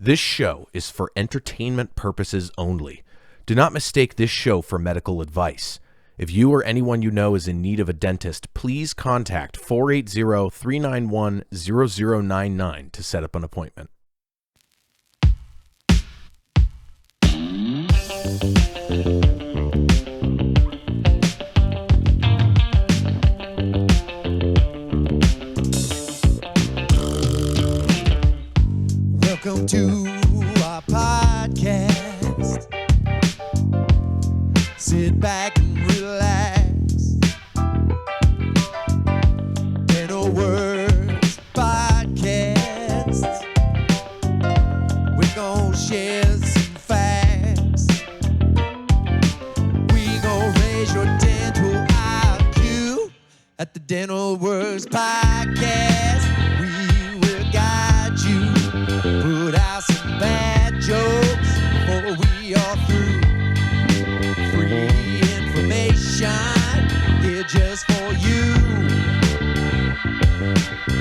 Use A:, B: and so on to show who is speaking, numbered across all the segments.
A: This show is for entertainment purposes only. Do not mistake this show for medical advice. If you or anyone you know is in need of a dentist, please contact 480-391-0099 to set up an appointment.
B: Welcome to our podcast. Sit back and relax. Dental Works Podcast. We're gonna share some facts. We gonna raise your dental IQ at the Dental Works Podcast. We will guide you. Put out some bad jokes before we are through. Free information here just for you.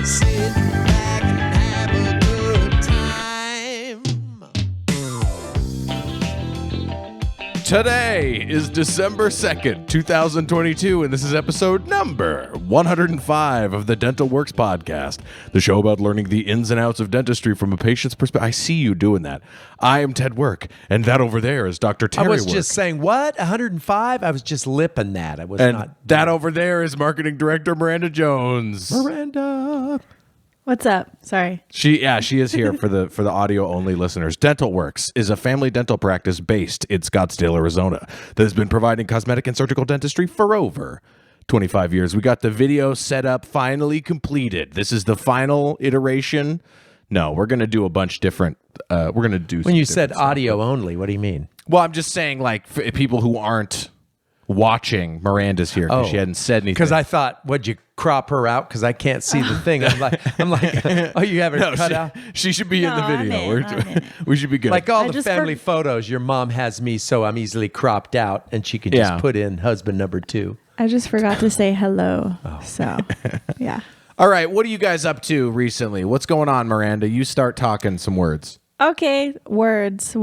B: Sit back and have a good time.
A: Today is December 2nd, 2022, and this is episode number 105 of the Dental Works Podcast, the show about learning the ins and outs of dentistry from a patient's perspective. I see you doing that. I am Ted Work, and that over there is Dr. Terry
C: I was
A: Work.
C: just saying, what? 105? I was just lipping that. I was
A: And
C: not.
A: that over there is Marketing Director Miranda Jones.
C: Miranda.
D: What's up? Sorry.
A: She is here for the audio only listeners. Dental Works is a family dental practice based in Scottsdale, Arizona, that has been providing cosmetic and surgical dentistry for over 25 years. We got the video set up, finally completed. This is the final iteration. No, we're going to do a bunch different. We're going to do.
C: When you said
A: different stuff.
C: audio only, what do you mean?
A: Well, I'm just saying, like, for people who aren't watching, Miranda's here because she hadn't said anything.
C: Because I thought, would you crop her out? Because I can't see the thing. I'm like, oh, you have her cut out?
A: She should be in the
D: No, I'm
A: video.
D: in.
A: We should be good.
C: Like all
D: I
C: the
D: just
C: family photos, your mom has me, so I'm easily cropped out, and she can just
A: Yeah.
C: put in husband number 2.
D: I just forgot to say hello. So, yeah.
A: All right, what are you guys up to recently? What's going on, Miranda? You start talking some words.
D: Okay. Words.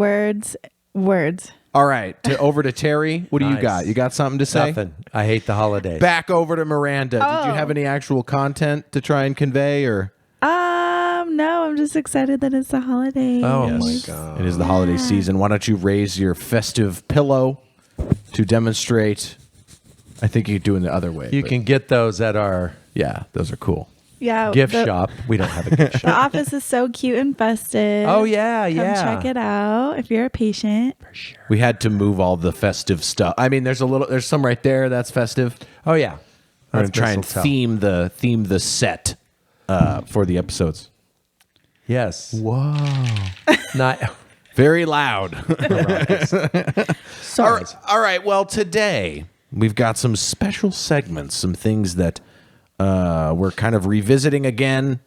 A: All right, over to Terry. What do you
C: Nice.
A: got? You got something to say?
C: Nothing. I hate the holidays.
A: Back over to Miranda. Did you
D: Oh.
A: have any actual content to try and convey, or?
D: No, I'm just excited that it's the holidays.
C: Oh,
A: Yes.
C: my God.
A: It is the holiday season. Why don't you raise your festive pillow to demonstrate? I think you could do it the other way.
C: You
A: but
C: can get those at our
A: yeah, those are cool.
D: Yeah.
C: gift
D: the,
C: shop. We don't have a gift
D: The
C: shop.
D: office is so cute and festive.
C: Oh, yeah,
D: Come
C: yeah.
D: check it out if you're a patient.
C: For sure.
A: We had to move all the festive stuff. I mean, there's some right there that's festive.
C: Oh, yeah.
A: We're
C: That's
A: gonna try and
C: mistletoe.
A: theme the set for the episodes.
C: Yes.
A: Whoa.
C: Not.
A: Very loud.
C: Sorry.
A: All right. Well, today we've got some special segments, some things that we're kind of revisiting again.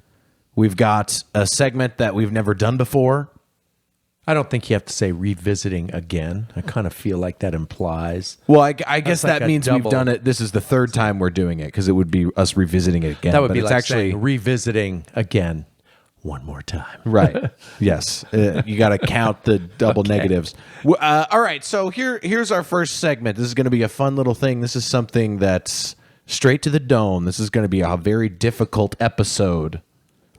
A: We've got a segment that we've never done before.
C: I don't think you have to say revisiting again. I kind of feel like that implies.
A: Well, I guess
C: like
A: that
C: a
A: means
C: double-
A: we've done it. This is the third time we're doing it because it would be us revisiting it again.
C: That would
A: But
C: be
A: it's
C: like
A: actually
C: saying revisiting again one more time.
A: right. Yes, you got to count the double negatives. All right, so here's our first segment. This is going to be a fun little thing. This is something that's straight to the dome. This is going to be a very difficult episode.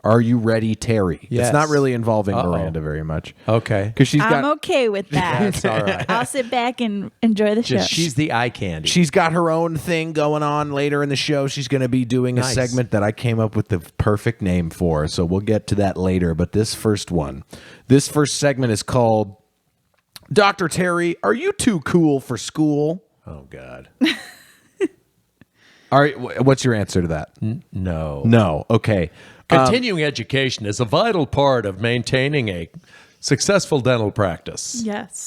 A: Are you ready, Terry?
C: Yes.
A: It's not really involving
C: Uh-oh.
A: Miranda very much.
C: Okay.
A: Because she's
D: I'm
A: got
D: okay with that.
C: That's all right.
D: I'll sit back and enjoy the show.
C: She's the eye candy.
A: she's got her own thing going on later in the show. She's going to be doing a
C: Nice.
A: segment that I came up with the perfect name for. So we'll get to that later. But this first segment is called Dr. Terry, Are You Too Cool for School?
C: Oh, God.
A: All right, what's your answer to that?
C: No.
A: No. Okay.
C: Continuing education is a vital part of maintaining a successful dental practice.
D: Yes.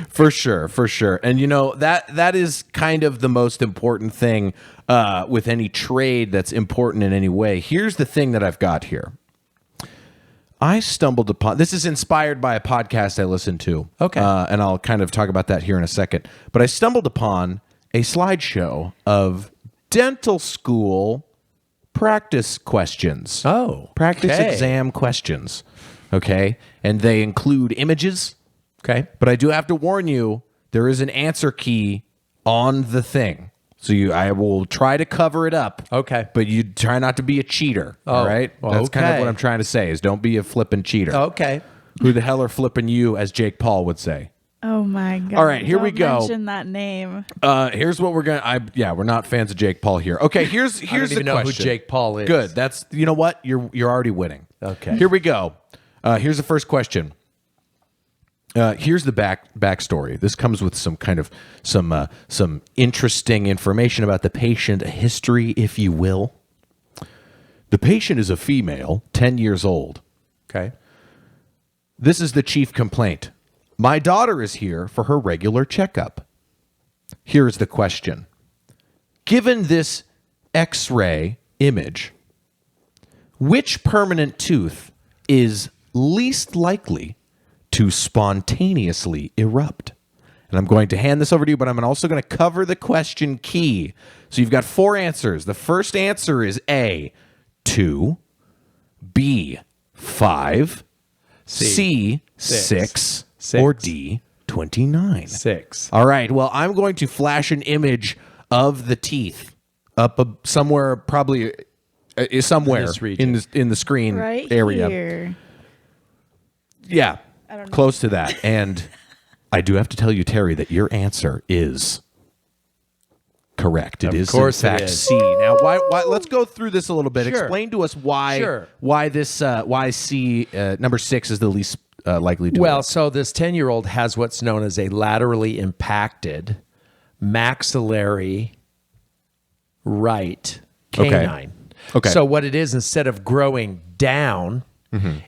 A: For sure. And you know, that is kind of the most important thing with any trade that's important in any way. Here's the thing that I've got here. I stumbled upon, this is inspired by a podcast I listened to.
C: Okay.
A: And I'll kind of talk about that here in a second. But I stumbled upon a slideshow of dental school practice questions.
C: Oh,
A: Practice
C: okay.
A: exam questions. Okay, and they include images.
C: Okay.
A: But I do have to warn you, there is an answer key on the thing. So I will try to cover it up.
C: Okay.
A: But you try not to be a cheater. All right? That's kind of
C: okay.
A: what I'm trying to say is don't be a flippin' cheater.
C: Okay.
A: Who the hell are flipping you, as Jake Paul would say.
D: Oh my God.
A: All right, here we
D: Don't
A: go.
D: mention that name.
A: Here's what we're gonna. We're not fans of Jake Paul here. Okay, here's
C: I don't
A: the
C: even know who
A: question.
C: Jake Paul is.
A: Good. That's you know what you're already winning.
C: Okay.
A: Here we go. Here's the first question. Here's the backstory. This comes with some kind of some interesting information about the patient, a history, if you will. The patient is a female, 10 years old.
C: Okay.
A: This is the chief complaint. My daughter is here for her regular checkup. Here's the question. Given this X-ray image, which permanent tooth is least likely to spontaneously erupt? And I'm going to hand this over to you, but I'm also going to cover the question key. So you've got 4 answers. The first answer is A, 2, B, 5, C, 6, or D, 29.
C: 6.
A: All right. Well, I'm going to flash an image of the teeth up somewhere, probably somewhere
C: In this region.
A: in the screen
D: Right
A: area.
D: here.
A: Yeah,
D: don't know.
A: close to that. And I do have to tell you, Terry, that your answer is correct. It is,
C: course
A: in
C: it
A: fact,
C: is.
A: C. Now, why? Let's go through this a little bit.
C: Sure.
A: Explain to us why
C: Sure.
A: why C number 6 is the least likely to.
C: Well,
A: work.
C: so this 10-year-old has what's known as a laterally impacted maxillary right canine.
A: Okay.
C: So what it is, instead of growing down,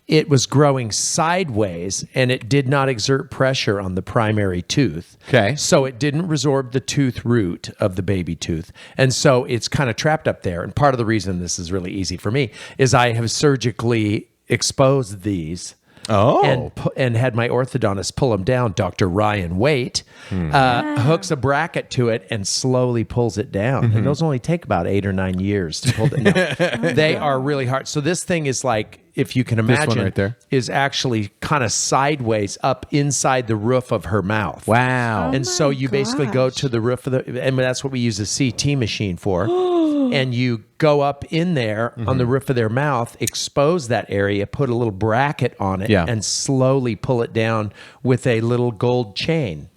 C: it was growing sideways, and it did not exert pressure on the primary tooth.
A: Okay.
C: So it didn't resorb the tooth root of the baby tooth. And so it's kind of trapped up there. And part of the reason this is really easy for me is I have surgically exposed these.
A: Oh.
C: And had my orthodontist pull them down. Dr. Ryan Waite hooks a bracket to it and slowly pulls it down. And those only take about 8 or 9 years to pull it down. They are really hard. So this thing is like, if you can imagine,
A: one right there?
C: is actually kind of sideways up inside the roof of her mouth.
A: Wow.
C: And so
D: my
C: you basically go to the roof of the, and that's what we use a CT machine for. And you go up in there on the roof of their mouth, expose that area, put a little bracket on it,
A: Yeah.
C: and slowly pull it down with a little gold chain.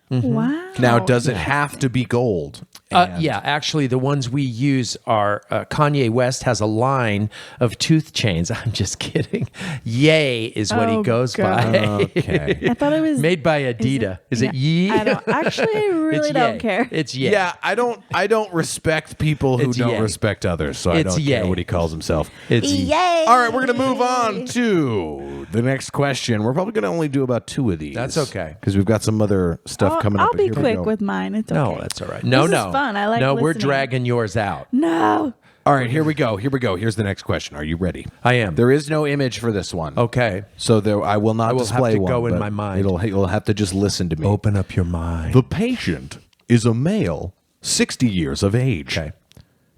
D: Wow.
A: Now, does it have to be gold?
C: Yeah, actually, the ones we use are Kanye West has a line of tooth chains. I'm just kidding. Ye is what he
D: Oh,
C: goes
D: God.
C: by.
A: Okay.
D: I thought it was
C: Made by Adidas. Is it Ye?
D: I don't actually. I really
C: It's
D: don't
C: Ye.
D: care.
C: It's Ye.
A: Yeah, I don't respect people who
C: It's
A: don't
C: yay.
A: respect others, so I
C: It's
A: don't care
C: yay.
A: what he calls himself.
C: It's Ye.
D: Yay!
A: All right, we're going to move on to the next question. We're probably going to only do about 2 of these.
C: That's okay.
A: Because we've got some other stuff coming up.
D: I'll
A: but
D: be
A: here we
D: quick
A: go.
D: with mine. It's okay.
C: No, that's all right. No,
D: This is
C: no.
D: fun. I like
C: No, we're
D: listening.
C: dragging yours out.
D: No.
A: All right, here we go. Here's the next question. Are you ready?
C: I am.
A: There is no image for this one.
C: Okay.
A: So I will not
C: I will have
A: display
C: to
A: one.
C: go in
A: but
C: my mind.
A: You'll have to just listen to me.
C: Open up your mind.
A: The patient is a male, 60 years of age.
C: Okay.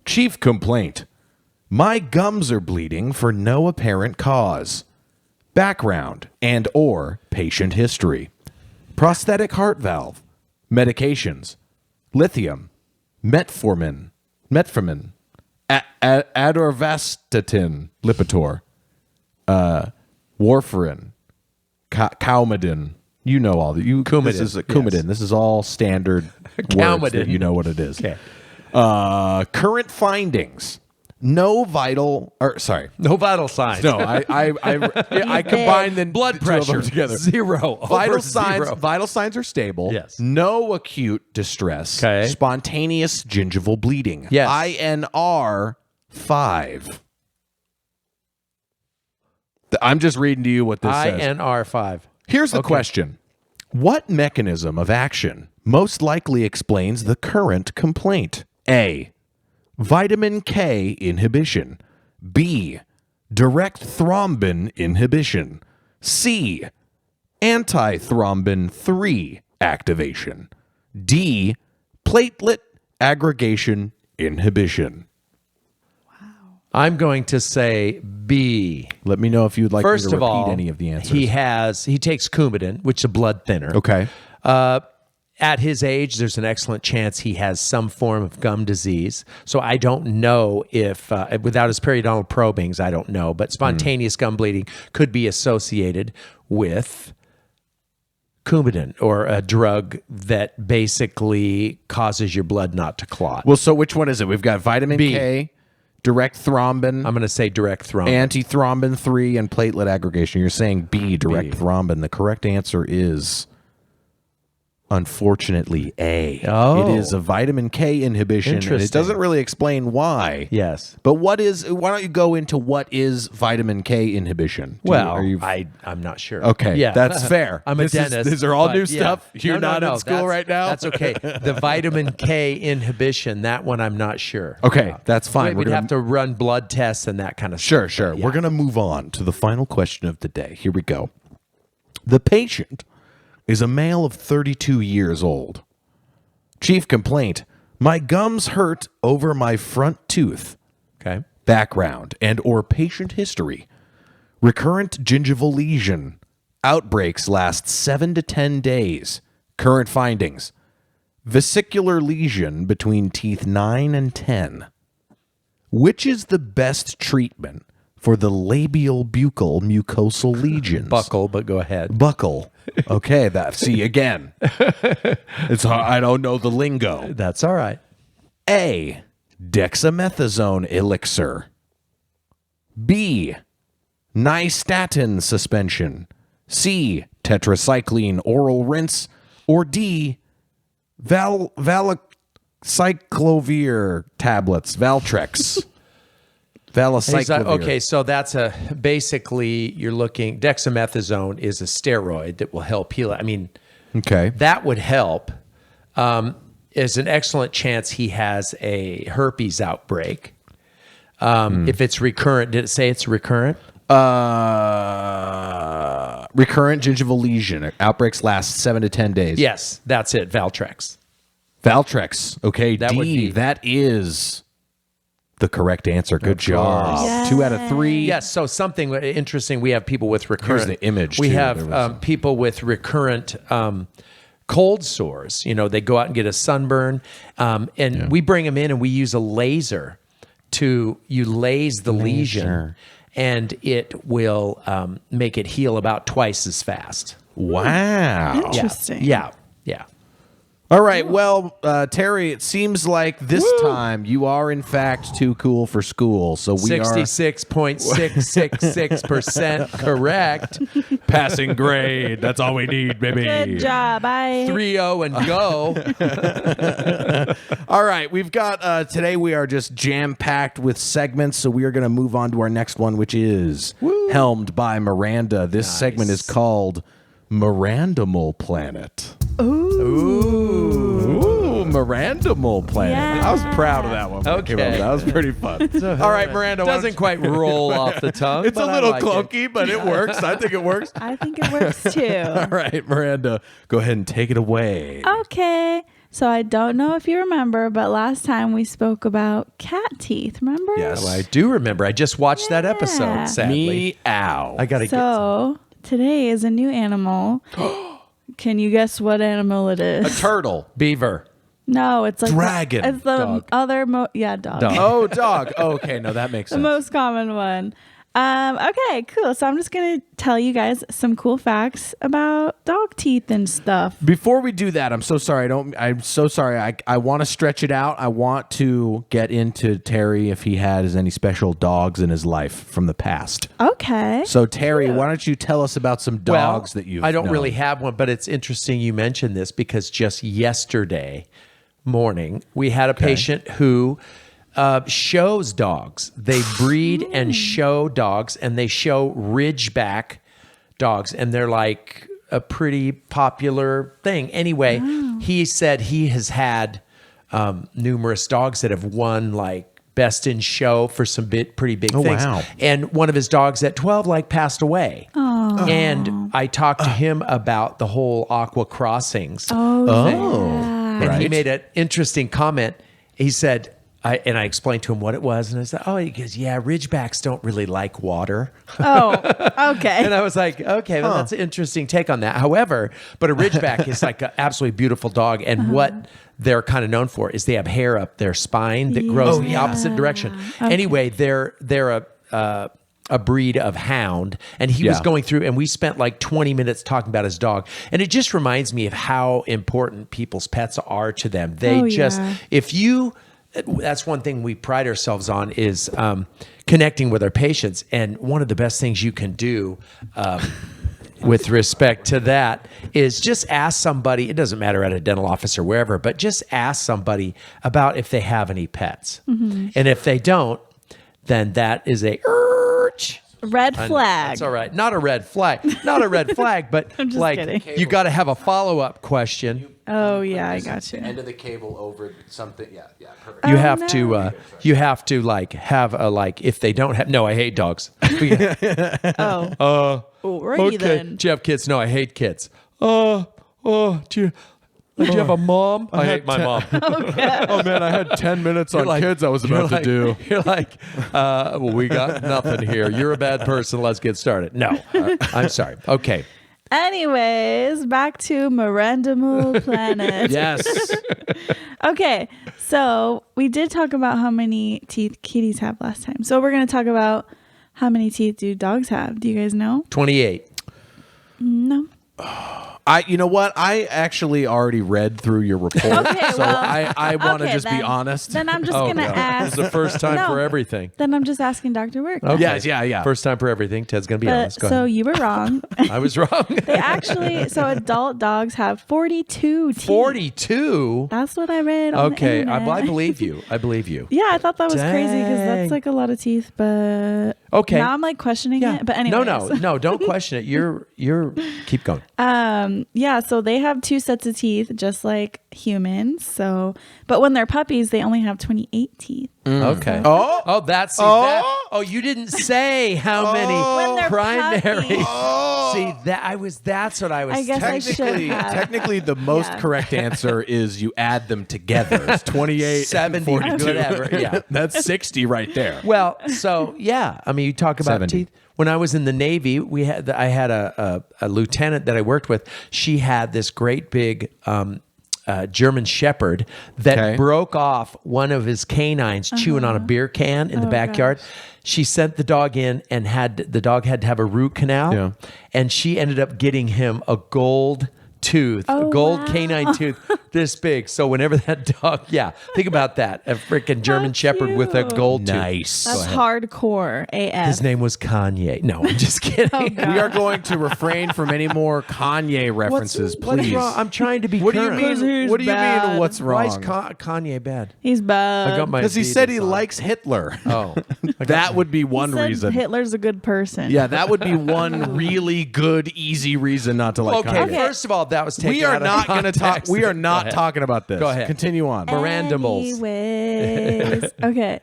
A: Chief complaint. My gums are bleeding for no apparent cause. Background and or patient history. Prosthetic heart valve. Medications. Lithium. Metformin. Atorvastatin. Lipitor. Warfarin. Coumadin. You know all the
C: Coumadin,
A: This is Coumadin.
C: yes.
A: This is all standard words
C: Coumadin.
A: that you know what it is.
C: Okay.
A: Current findings. No vital signs. No, I combined the
C: Blood
A: the two of them
C: pressure
A: together.
C: 0.
A: Vital
C: Over
A: signs.
C: 0.
A: Vital signs are stable.
C: Yes.
A: No acute distress.
C: Okay.
A: Spontaneous gingival bleeding.
C: Yes.
A: INR 5. I'm just reading to you what this says.
C: INR 5.
A: Here's the
C: Okay.
A: question. What mechanism of action most likely explains the current complaint? A. Vitamin K inhibition. B. Direct thrombin inhibition. C. Antithrombin 3 activation. D. Platelet aggregation inhibition.
C: I'm going to say B.
A: Let me know if you'd like
C: First
A: me to
C: of
A: repeat
C: all,
A: any of the answers.
C: he takes Coumadin, which is a blood thinner.
A: Okay.
C: At his age, there's an excellent chance he has some form of gum disease. So I don't know if, without his periodontal probings, I don't know. But spontaneous gum bleeding could be associated with Coumadin, or a drug that basically causes your blood not to clot.
A: Well, so which one is it? We've got vitamin
C: B.
A: K, direct thrombin,
C: I'm going to say direct thrombin.
A: antithrombin 3, and platelet aggregation. You're saying B, direct thrombin. The correct answer is, unfortunately, A.
C: Oh.
A: It is a vitamin K inhibition, and it
C: Interesting.
A: doesn't really explain why.
C: Yes.
A: But why don't you go into what is vitamin K inhibition?
C: I'm not sure.
A: Okay,
C: Yeah.
A: that's fair.
C: I'm a dentist.
A: These are all
C: but
A: new
C: yeah.
A: stuff. You're not in school right now?
C: That's okay. The vitamin K inhibition, that one I'm not sure.
A: Okay, that's fine.
C: We'd have to run blood tests and that kind of stuff.
A: Sure. We're going to move on to the final question of the day. Here we go. The patient is a male of 32 years old. Chief complaint: my gums hurt over my front tooth.
C: Okay.
A: Background and or patient history: recurrent gingival lesion. Outbreaks last 7 to 10 days. Current findings: vesicular lesion between teeth 9 and 10. Which is the best treatment for the labial buccal mucosal lesions?
C: Buccal, but go ahead.
A: Buccal. Okay, see again. It's hard. I don't know the lingo.
C: That's all right.
A: A, dexamethasone elixir. B, nystatin suspension. C, tetracycline oral rinse. Or D, valacyclovir tablets, Valtrex. Valacyclovir.
C: Okay, so that's basically you're looking, dexamethasone is a steroid that will help heal. I mean,
A: Okay.
C: that would help. There's an excellent chance he has a herpes outbreak. If it's recurrent, did it say it's recurrent?
A: Recurrent gingival lesion. Outbreaks last 7 to 10 days.
C: Yes, that's it, Valtrex.
A: Valtrex. Okay,
C: That would
A: D.
C: be-
A: That is the correct answer. Good job.
D: Yes.
A: 2 out of 3.
C: Yes, so something interesting, we have people with recurrent...
A: Here's the image,
C: We
A: too.
C: have
A: There was-
C: people with recurrent cold sores. You know, they go out and get a sunburn, and we bring them in and we use a laser you lase the lesion, and it will make it heal about twice as fast.
A: Wow.
D: Interesting.
C: Yeah.
A: All right. Well, Terry, it seems like this time you are, in fact, too cool for school. So we are
C: 66.666% correct.
A: passing grade. That's all we need, baby.
D: Good job. Bye.
C: 3-0 and go.
A: All right. We've got today we are just jam-packed with segments. So we are going to move on to our next one, which is helmed by Miranda. This segment is called Mirandimal Planet. Ooh, Mirandimal Planet.
D: Yeah.
A: I was proud of that one. when I came up with
C: Okay.
A: that was pretty fun. All right, Miranda. why don't
C: Doesn't quite roll off the tongue.
A: It's a
C: but I
A: little
C: like it.
A: clunky, but it works. I think it works.
D: I think it works too.
A: All right, Miranda, go ahead and take it away.
D: Okay. So I don't know if you remember, but last time we spoke about cat teeth. Remember?
A: Yes.
C: Well, I do remember. I just watched that episode, sadly.
A: Meow.
C: I got to get some.
D: So today is a new animal. Can you guess what animal it is?
A: A turtle.
C: Beaver.
D: No, it's like
A: Dragon.
D: It's the
C: Dog.
D: other dog.
C: Dog.
A: Oh, dog. Oh, okay, no, that makes
D: The
A: sense.
D: most common one. Okay, cool. So I'm just gonna tell you guys some cool facts about dog teeth and stuff.
A: Before we do that, I'm so sorry. I'm so sorry. I want to stretch it out. I want to get into Terry if he has any special dogs in his life from the past.
D: Okay.
A: So Terry, why don't you tell us about some dogs that you've
C: I don't
A: known?
C: really have one, but it's interesting you mentioned this because just yesterday morning we had a patient who shows dogs. They breed and show dogs, and they show Ridgeback dogs, and they're like a pretty popular thing. Anyway, he said he has had numerous dogs that have won like best in show for some pretty big things.
A: Wow.
C: And one of his dogs at 12 passed away. And I talked to him about the whole aqua crossings.
D: Oh,
C: And he
A: right.
C: made an interesting comment. He said, I explained to him what it was, and I said, "Oh," he goes, "Yeah, Ridgebacks don't really like water."
D: Oh, okay.
C: And I was like, "Okay, well, that's an interesting take on that." However, but a Ridgeback is like an absolutely beautiful dog, and what they're kind of known for is they have hair up their spine that grows in the opposite direction. Anyway, they're a breed of hound, and he was going through, and we spent like 20 minutes talking about his dog, and it just reminds me of how important people's pets are to them. They if you, that's one thing we pride ourselves on is connecting with our patients, and one of the best things you can do with respect to that is just ask somebody, it doesn't matter at a dental office or wherever, but just ask somebody about if they have any pets. And if they don't, then that is a
D: red flag.
C: That's all right. Not a red flag. Not a red flag, but
D: I'm just
C: like
D: kidding.
C: you got to have a follow-up question.
D: Oh yeah, I got you.
A: End of the cable over something. Yeah, perfect.
C: You have to like have a like if they don't have. No, I hate dogs.
D: Alrighty
C: Okay.
D: then.
C: Do you have kids? No, I hate kids. Do you have a mom? I hate my mom.
A: Oh man, I had 10 minutes on kids I was about to do.
C: You're like, well, we got nothing here. You're a bad person. Let's get started. No, I'm sorry. Okay.
D: Anyways, back to Mirandimal Planet.
A: Yes.
D: Okay, so we did talk about how many teeth kitties have last time. So we're going to talk about how many teeth do dogs have. Do you guys know?
C: 28.
D: No.
A: You know what? I actually already read through your report,
D: Okay,
A: so
D: well,
A: I want to
D: okay,
A: just be
D: then-
A: honest.
D: Then I'm just going to ask.
C: It's the first time
D: No.
C: for everything.
D: Then I'm just asking Dr. Work.
C: Okay.
A: Yes, yeah.
C: First time for everything. Ted's going to be
D: But,
C: honest. Go
D: so
C: ahead.
D: you were wrong.
C: I was wrong.
D: They actually, so adult dogs have 42 teeth.
C: 42?
D: That's what I read on
C: Okay.
D: the
C: I
D: internet.
C: believe you. I believe you.
D: Yeah, I thought that was crazy because
C: Dang.
D: that's like a lot of teeth. But
C: Okay.
D: now I'm like questioning it. But anyway,
C: No, don't question it. You're keep going.
D: Yeah, so they have 2 sets of teeth, just like humans. So, but when they're puppies, they only have 28 teeth.
C: Okay.
A: Oh,
C: That's
A: Oh.
C: Oh, you didn't say how many
D: When they're
C: primary.
D: puppies.
C: See that's what I was.
D: I guess I should have.
A: technically, the most
D: Yeah.
A: correct answer is you add them together. It's 28,
C: 70,
A: 42.
C: whatever. Yeah.
A: That's 60 right there.
C: Well, so yeah, I mean, you talk about
A: 70.
C: teeth. When I was in the Navy, I had a lieutenant that I worked with. She had this great big German Shepherd that
A: Okay.
C: broke off one of his canines chewing on a beer can in the backyard.
D: gosh.
C: She sent the dog in and the dog had to have a root canal.
A: Yeah.
C: And she ended up getting him a gold tooth, a gold canine tooth this big. So whenever that dog, think about that. A freaking German Shepherd with a
D: cute.
C: gold tooth.
A: Nice.
D: That's hardcore AF.
C: His name was Kanye. No, I'm just kidding.
A: We are going to refrain from any more Kanye references,
C: What's
A: please.
C: wrong? I'm trying to be
A: What do you
C: current.
A: mean?
D: He's
A: What do you mean?
D: bad.
A: What's
C: Why is
A: wrong?
C: Kanye bad?
D: He's bad.
C: I got my
A: Because he said
C: Adidas
A: he
C: on.
A: likes Hitler.
C: Oh,
A: That would be
D: He
A: one
D: said
A: reason.
D: Hitler's a good person.
A: Yeah, that would be one really good, easy reason not to like
C: okay.
A: Kanye.
D: Okay.
C: First of all, that was taken
A: We are
C: out of
A: not going to talk.
C: context.
A: We are
C: Go
A: not
C: ahead.
A: talking about this.
C: Go ahead.
A: Continue on.
C: Mirandimals.
D: Anyways. Okay.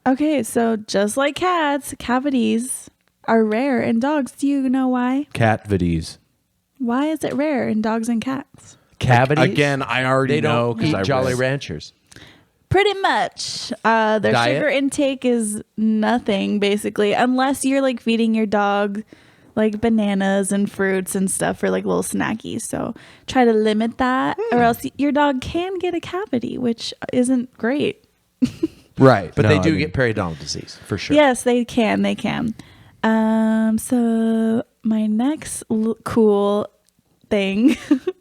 D: Okay, so just like cats, cavities are rare in dogs. Do you know why?
A: Cat viddies.
D: Why is it rare in dogs and cats?
C: Cavities.
A: Again, I already
C: They
A: know
C: don't
A: because
C: eat
A: I
C: Jolly
A: read.
C: Ranchers.
D: Pretty much. Their
C: Diet?
D: sugar intake is nothing, basically, unless you're like feeding your dog like bananas and fruits and stuff for like little snackies. So try to limit that, or else your dog can get a cavity, which isn't great.
A: Right,
C: But
A: No,
C: they
A: I
C: do
A: mean-
C: get periodontal disease for sure.
D: Yes, they can. They can. So my next cool thing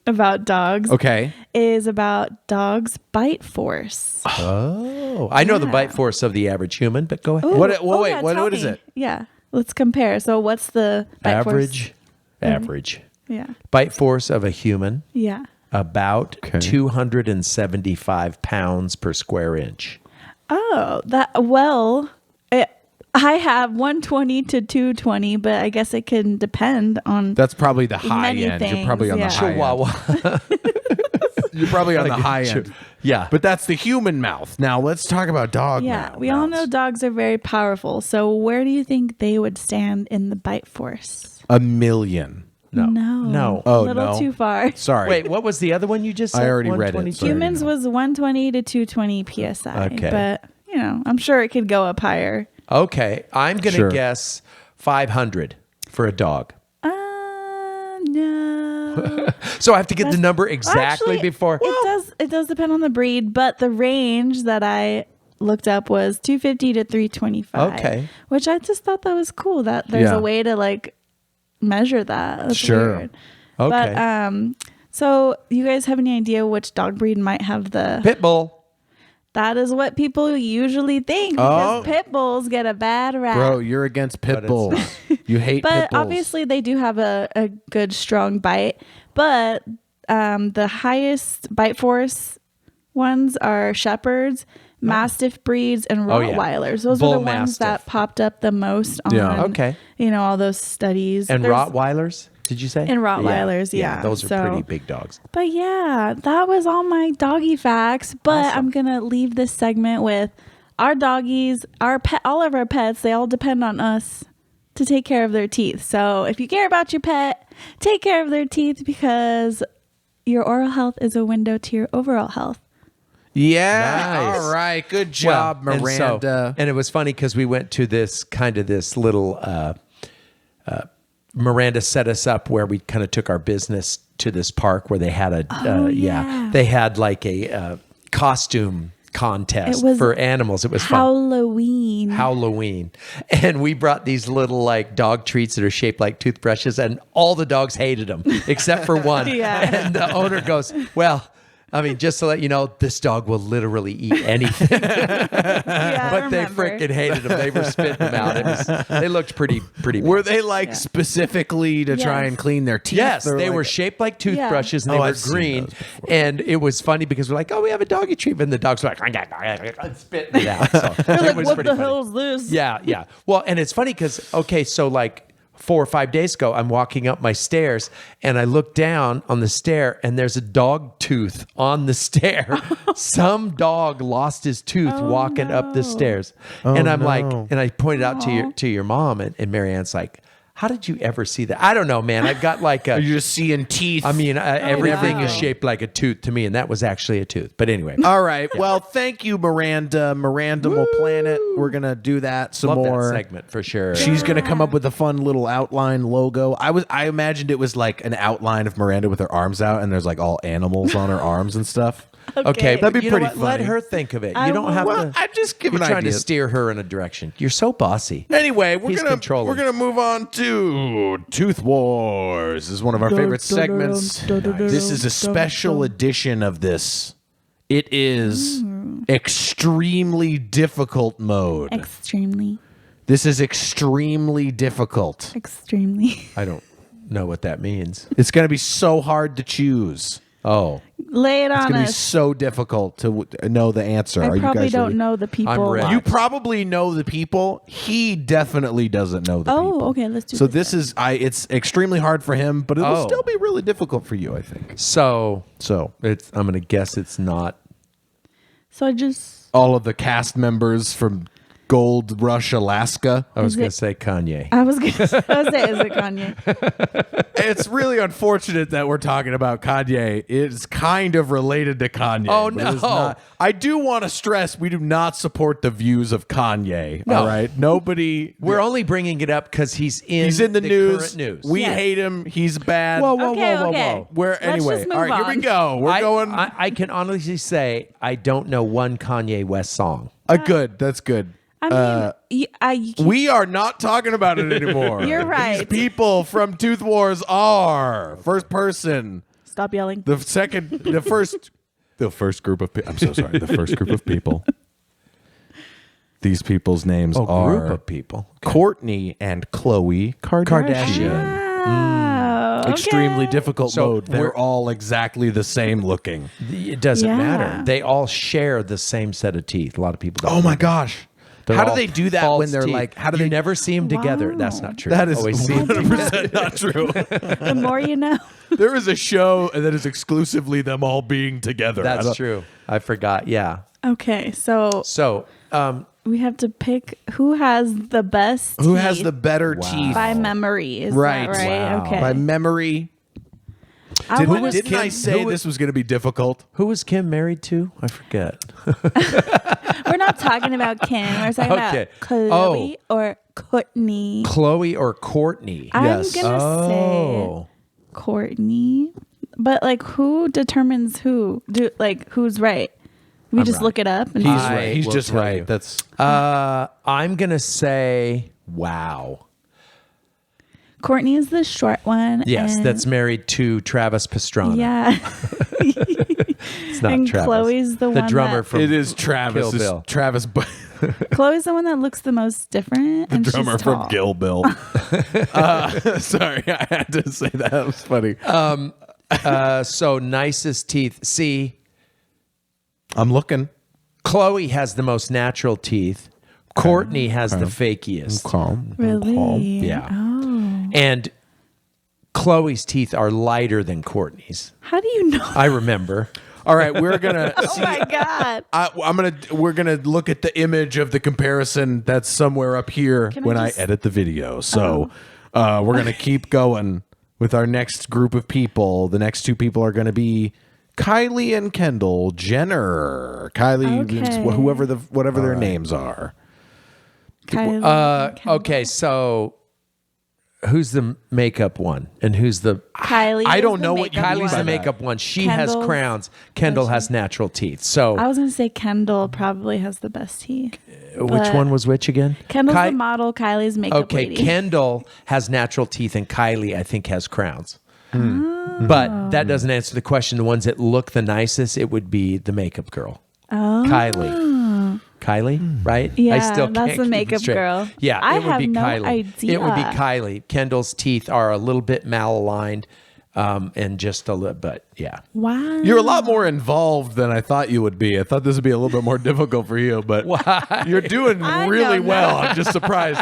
D: about dogs
A: Okay.
D: is about dogs' bite force.
C: Oh, I know the
D: Yeah.
C: bite force of the average human, but go ahead.
D: Ooh,
A: What- well, wait,
D: yeah,
A: what
D: tell
A: is
D: me.
A: it?
D: Yeah, let's compare. So what's the bite force?
C: Average
D: Yeah,
C: bite force of a human
D: yeah.
C: about
A: Okay.
C: 275 pounds per square inch.
D: Oh, I have 120 to 220, but I guess it can depend on.
A: That's probably the high
D: Many
A: end. You're
D: things,
A: probably on
D: yeah.
A: the high end.
C: Chihuahua.
A: You're probably on the high end.
C: Yeah.
A: But that's the human mouth. Now let's talk about dog
D: Yeah,
A: mouth.
D: we all know dogs are very powerful. So where do you think they would stand in the bite force?
A: 1 million.
C: No.
A: Oh,
D: a little
A: no.
D: too far.
A: Sorry.
C: Wait, what was the other one you just said?
A: I already read it,
C: 122?
A: sorry.
D: Humans was 120 to 220 psi.
C: Okay.
D: But, I'm sure it could go up higher.
C: Okay, I'm going to
A: Sure.
C: guess 500 for a dog.
D: No.
C: So I have to get the number exactly
D: Actually,
C: before.
D: It does depend on the breed, but the range that I looked up was 250 to 325.
C: Okay.
D: Which I just thought that was cool that there's
A: Yeah.
D: a way to like measure that. That's
C: Sure.
D: weird.
C: Okay.
D: But so you guys have any idea which dog breed might have the
C: Pit bull.
D: That is what people usually think because pit bulls get a bad rap.
A: Bro, you're against pit
C: But it's
A: bulls. You hate
D: But
A: pit bulls.
D: obviously they do have a good strong bite. But the highest bite force ones are shepherds, mastiff breeds, and
C: Oh, yeah.
D: Rottweilers. Those
C: Bull
D: are the ones that
C: mastiff.
D: popped up the most on
A: Yeah.
C: Okay.
D: all those studies.
C: And
D: There's-
C: Rottweilers, did you say?
D: And Rottweilers, yeah.
C: Those are
D: So-
C: pretty big dogs.
D: But yeah, that was all my doggy facts. But
C: Awesome.
D: I'm gonna leave this segment with our doggies, our pet, all of our pets. They all depend on us to take care of their teeth. So if you care about your pet, take care of their teeth because your oral health is a window to your overall health.
A: Yeah.
C: Nice.
A: All right. Good job,
C: Well,
A: Miranda.
C: And it was funny because we went to this little Miranda set us up where we kind of took our business to this park where they had
D: yeah.
C: they had like a costume contest
D: It was
C: for animals. It was fun.
D: Halloween.
C: And we brought these little like dog treats that are shaped like toothbrushes, and all the dogs hated them except for one.
D: Yeah.
C: And the owner goes, well, I mean, just to let you know, this dog will literally eat anything.
D: Yeah,
C: But they freaking hated them. They were spitting them out. They looked pretty bad.
A: Were they like specifically to try
D: Yes.
A: and clean their teeth?
C: Yes,
A: Or
C: they
A: like-
C: were shaped like toothbrushes and
A: Oh,
C: they were
A: I've seen
C: green.
A: those before.
C: And it was funny because we're like, oh, we have a doggy treatment. And the dogs were like, spitting it out. So
D: They're
C: it
D: like,
C: was
D: what
C: pretty
D: the
C: funny.
D: hell is this?
C: Yeah. Well, and it's funny because, okay, so like 4 or 5 days ago, I'm walking up my stairs and I look down on the stair and there's a dog tooth on the stair. Some dog lost his tooth walking up the stairs. And I'm like, and I pointed out to your mom and Marianne's like, how did you ever see that? I don't know, man. I've got like
A: You're just seeing teeth.
C: I mean, everything is
D: wow.
C: shaped like a tooth to me, and that was actually a tooth. But anyway,
A: All right. Well, thank you, Miranda. Mirandimal Planet. We're gonna do that some
C: love
A: more.
C: that segment for sure.
A: She's gonna come up with a fun little outline logo. I imagined it was like an outline of Miranda with her arms out, and there's like all animals on her arms and stuff.
C: Okay,
A: That'd be
C: you know
A: pretty
C: what? Let
A: funny.
C: her think of it.
D: I
C: You don't have
A: Well,
C: to.
A: I'm just giving
C: You're trying to
A: ideas.
C: steer her in a direction. You're so bossy.
A: Anyway,
C: He's controlling.
A: we're gonna move on to Tooth Wars. This is one of our favorite segments. This is a special edition of this. It is extremely difficult mode.
D: Extremely.
A: This is extremely difficult.
D: Extremely.
C: I don't know what that means.
A: It's gonna be so hard to choose.
C: Oh,
D: Lay it
A: It's
D: on
A: gonna be
D: us.
A: so difficult to know the answer. Are
D: I
A: you
D: probably
A: guys
D: don't
A: ready?
D: know the people.
C: I'm ready.
A: You probably know the people. He definitely doesn't know the people.
D: Oh, okay. Let's do
A: So
D: this.
A: this is it's extremely hard for him, but it'll
C: Oh.
A: still be really difficult for you, I think.
C: so
A: So
C: I'm gonna guess it's not.
D: So I just.
A: all of the cast members from Gold Rush, Alaska.
C: I was
D: Is
C: gonna
D: it-
C: say Kanye.
D: I was gonna say, is it Kanye?
A: It's really unfortunate that we're talking about Kanye. It's kind of related to Kanye.
C: Oh,
A: but it's
C: no.
A: not. I do want to stress we do not support the views of Kanye.
C: No.
A: All right, nobody.
C: We're only bringing it up because he's in
A: the news.
C: current news.
A: We
D: Yes.
A: hate him. He's bad.
D: Okay.
A: Where
D: Let's
A: anyway?
D: just move
A: All right, here we
D: on.
A: go. We're going.
C: I can honestly say I don't know one Kanye West song.
A: Good. That's good.
D: I mean,
A: We are not talking about it anymore.
D: You're
A: These
D: right.
A: people from Tooth Wars are first person.
D: stop yelling.
A: The first group of people. I'm so sorry. The first group of people. These people's names are
C: group of people.
A: Courtney and Khloe Kardashian.
D: Oh, okay.
A: Extremely difficult
C: So
A: mode. They're
C: we're-
A: all exactly the same looking.
C: It doesn't
D: Yeah.
C: matter. They all share the same set of teeth. A lot of people don't.
A: Oh my gosh.
C: They're
A: How do
C: all
A: they do that
C: false
A: when they're
C: teeth.
A: like? How do
C: you
A: they?
C: never see them together?
D: Wow.
C: That's not true.
A: That is
C: Always see 'em
A: 100% not true.
D: The more you know.
A: There is a show that is exclusively them all being together. I
C: That's
A: don't-
C: true. I forgot. Yeah.
D: Okay, so
C: So
D: We have to pick who has the best
A: Who has
D: teeth
A: the better teeth?
D: by memory. Is
A: Right.
D: that right?
C: Wow.
D: Okay.
A: By memory.
D: I wanna
A: Didn't I say this was going to be difficult?
C: Who was Kim married to? I forget.
D: We're not talking about Kim. We're talking
C: Okay.
D: about Chloe or Courtney.
C: Chloe or Courtney?
A: Yes.
D: I'm gonna say Courtney, but like, who determines who? Who's right? We just
C: right.
D: look it up. And
A: He's
C: I
A: right. He's
C: will
A: just
C: tell
A: right.
C: you.
A: That's
C: I'm gonna say wow.
D: Courtney is the short one.
C: Yes,
D: and-
C: that's married to Travis Pastrana.
D: yeah.
C: It's not
D: and
C: Travis.
D: Chloe's the one
C: drummer
D: that-
C: from
A: it is Travis.
C: Kill
A: It's
C: Bill.
A: Travis,
D: Chloe's the one that looks the most different. And
A: drummer
D: she's
A: from
D: tall.
A: Kill Bill. Sorry, I had to say that. That was funny.
C: So nicest teeth. See,
A: I'm looking.
C: Chloe has the most natural teeth. Courtney has the fakiest.
A: Calm.
D: Really?
C: Yeah.
D: Oh.
C: And Chloe's teeth are lighter than Courtney's.
D: How do you know?
C: I remember.
A: All right, we're gonna.
D: Oh my god.
A: We're gonna look at the image of the comparison that's somewhere up here
D: Can I
A: when I
D: just-
A: edit the video. So we're gonna keep going with our next group of people. The next two people are gonna be Kylie and Kendall Jenner. Kylie,
D: Okay.
A: whatever their names are.
D: Kylie,
C: Okay, so who's the makeup one and who's the
D: Kylie.
A: I
D: is
A: don't
D: the
A: know what
D: makeup
C: Kylie's the
D: one.
C: makeup one. She has
D: Kendall's-
C: crowns. Kendall has natural teeth. So
D: I was gonna say Kendall probably has the best teeth.
C: which
D: but-
C: one was which again?
D: Kendall's
C: Ky-
D: the model. Kylie's makeup
C: Okay,
D: lady.
C: Kendall has natural teeth and Kylie, I think, has crowns. But that doesn't answer the question. The ones that look the nicest, it would be the makeup girl.
D: Oh.
C: Kylie, right?
D: Yeah,
C: I still
D: that's
C: can't
D: the
C: keep it
D: makeup
C: straight.
D: girl.
C: Yeah,
D: I
C: it would
D: have
C: be
D: no
C: Kylie.
D: idea.
C: It would be Kylie. Kendall's teeth are a little bit malaligned, and just a little, but yeah.
D: Wow.
A: You're a lot more involved than I thought you would be. I thought this would be a little bit more difficult for you, but you're doing
D: I
A: really
D: don't know.
A: well. I'm just surprised.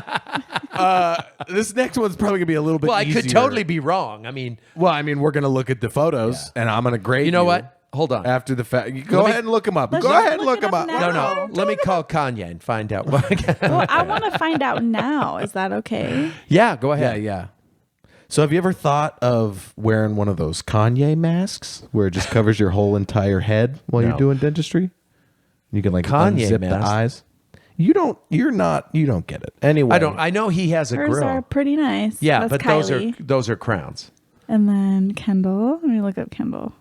A: This next one's probably gonna be a little bit.
C: Well, I
A: easier.
C: could totally be wrong. I mean,
A: We're gonna look at the photos, and I'm gonna grade.
C: you know what? Hold on.
A: After the fact, go
C: Let me-
A: ahead and look them up.
D: Let's
A: Go
D: just
A: ahead and
D: look
A: look
D: it
A: them
D: up
A: up.
D: now.
C: No. Let me call Kanye and find out. What
D: Well, I want to find out now. Is that okay?
C: Yeah, go
A: Yeah,
C: ahead.
A: yeah. So, have you ever thought of wearing one of those Kanye masks where it just covers your whole entire head while
C: No.
A: you're doing dentistry? You can like
C: Kanye
A: unzip
C: mask?
A: the eyes. You don't get it. Anyway,
C: I don't. I know he has a
D: Hers
C: grill.
D: are pretty nice.
C: Yeah,
D: That's
C: but
D: Kylie.
C: those are crowns.
D: And then Kendall. Let me look up Kendall.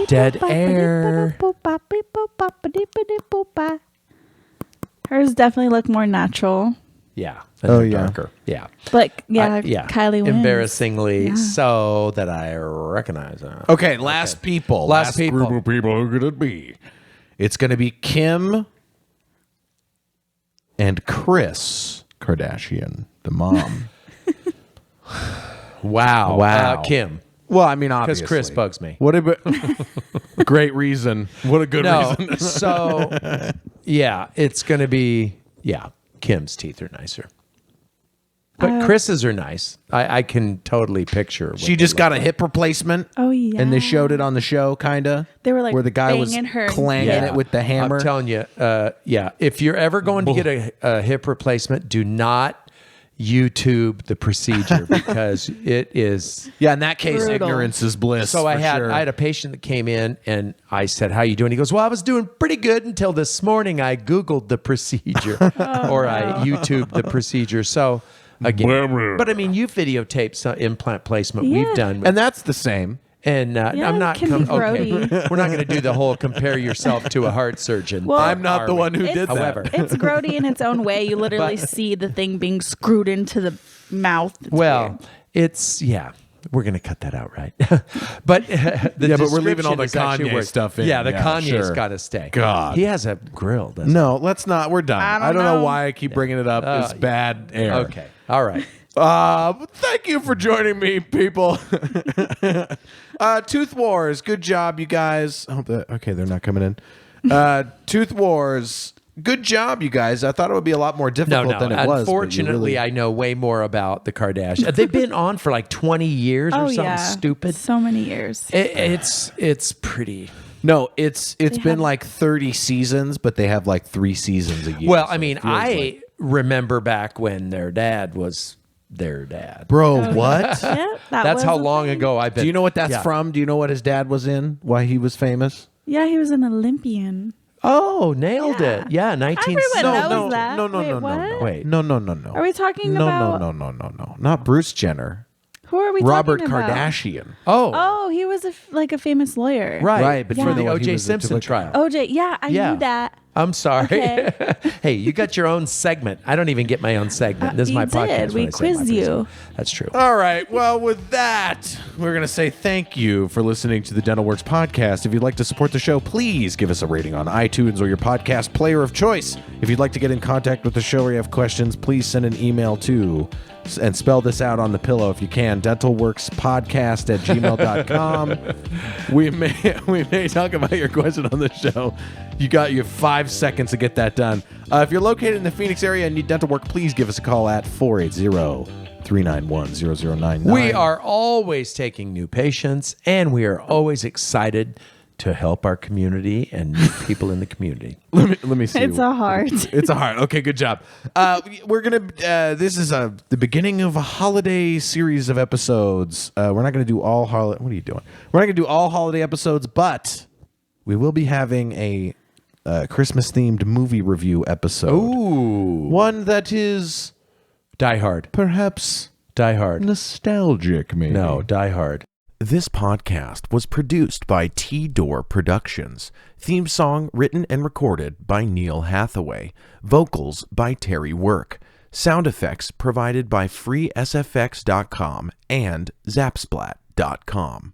C: Dead air.
D: Hers definitely look more natural.
C: Yeah.
A: Oh,
C: they're
A: yeah.
C: Darker. Yeah.
D: But yeah,
C: Yeah.
D: Kylie wins.
C: Embarrassingly
D: Yeah.
C: so that I recognize her.
A: Okay, last people.
C: Last people.
A: group of people are going to be. It's going to be Kim and Kris Kardashian, the mom.
C: Wow.
A: Wow.
C: Kim.
A: Well, I mean,
C: Because
A: obviously.
C: Chris bugs me.
A: What a great reason. What a good
C: No.
A: reason.
C: So, yeah, it's going to be, Kim's teeth are nicer. But Chris's are nice. I can totally picture. What
A: She
C: they
A: just
C: look
A: got a
C: like.
A: hip replacement.
D: Oh yeah.
A: And they showed it on the show, kind of.
D: They were, like,
A: where the guy was
D: banging her.
A: clanging
C: Yeah.
A: it with the hammer.
C: I'm telling you, if you're ever going to get a hip replacement, do not YouTube the procedure because it is.
A: Yeah, in that case,
D: Brutal.
A: ignorance is bliss.
C: So I
A: for
C: had
A: sure.
C: I had a patient that came in and I said, "How you doing?" He goes, "Well, I was doing pretty good until this morning. I Googled the procedure or I YouTubed the procedure." So again, but I mean, you videotaped some implant placement we've
D: Yeah.
C: done,
A: And that's the same.
C: and
D: Yeah,
C: I'm
D: it
C: not
D: can be
C: okay.
D: grody.
C: We're not going to do the whole compare yourself to a heart surgeon.
D: Well,
A: I'm not the
C: are we?
A: one who
D: It's-
A: did that.
C: However,
D: It's grody in its own way. You literally see the thing being screwed into the mouth. It's
C: well,
D: weird.
C: it's We're gonna cut that out, right? But
A: Yeah, but we're leaving all the
C: description is actually
A: Kanye
C: worth-
A: stuff in.
C: Yeah, the
A: Yeah,
C: Kanye's
A: sure.
C: got to stay.
A: God.
C: he has a grill. Doesn't
A: No, let's not. We're done.
D: I don't
A: know
D: know.
A: why I keep bringing it up. It's bad air.
C: he? Okay, all right.
A: Thank you for joining me, people. Tooth Wars. Good job, you guys. Okay, they're not coming in. Tooth Wars. Good job, you guys. I thought it would be a lot more
C: No,
A: difficult than it was. but you
C: Unfortunately,
A: really-
C: I know way more about the Kardashians. They've been on for like 20 years or
D: Oh
C: something
D: yeah,
C: stupid.
D: So many years.
C: It's pretty.
A: No, it's been
D: have-
A: like 30 seasons, but they have like 3 seasons a year.
C: Well,
A: so
C: I mean,
A: it feels like-
C: remember back when their dad was their dad.
A: Bro, what?
D: Yeah,
C: That's
D: was
C: how
D: a
C: long
D: thing.
C: ago I've been.
A: Do you know what that's
C: Yeah.
A: from? Do you know what his dad was in? Why he was famous?
D: Yeah, he was an Olympian.
C: Oh, nailed
D: Yeah.
C: it. Yeah, 19.
D: Everyone knows
A: no,
D: that.
A: no, no,
D: Wait,
A: no, no,
D: what?
A: no.
C: Wait.
A: No.
D: Are we talking
A: no,
D: about?
A: no. Not Bruce Jenner.
D: Who are we
A: Robert
D: talking about?
A: Kardashian.
C: Oh,
D: Oh, he was like a famous lawyer.
C: right.
A: Right, but
C: for
A: you
C: the
A: know what, he
C: O.J.
A: was
C: Simpson
A: into, like-
C: trial.
D: OJ. Yeah, I
C: Yeah.
D: knew that.
C: I'm sorry.
D: Okay.
C: Hey, you got your own segment. I don't even get my own segment. This is
D: You
C: my
D: did.
C: podcast.
D: We
C: when I say my
D: quizzed you.
C: segment. That's true.
A: All right. Well, with that, we're going to say thank you for listening to the Dental Works podcast. If you'd like to support the show, please give us a rating on iTunes or your podcast player of choice. If you'd like to get in contact with the show or you have questions, please send an email to, and spell this out on the pillow if you can, dentalworkspodcast@gmail.com. we may talk about your question on the show. You got your 5 seconds to get that done. If you're located in the Phoenix area and need dental work, please give us a call at 480-391-0099.
C: We are always taking new patients, and we are always excited to help our community and new people in the community.
A: Let me see.
D: It's a heart.
A: It's a heart. Okay, good job. We're gonna. This is the beginning of a holiday series of episodes. We're not gonna do all holiday. What are you doing? We're not gonna do all holiday episodes, but we will be having a Christmas themed movie review episode.
C: Ooh.
A: One that is
C: Die Hard.
A: perhaps
C: Die Hard.
A: nostalgic. Maybe
C: No, Die Hard.
A: This podcast was produced by T-Door Productions. Theme song written and recorded by Neil Hathaway. Vocals by Terry Work. Sound effects provided by freesfx.com and zapsplat.com.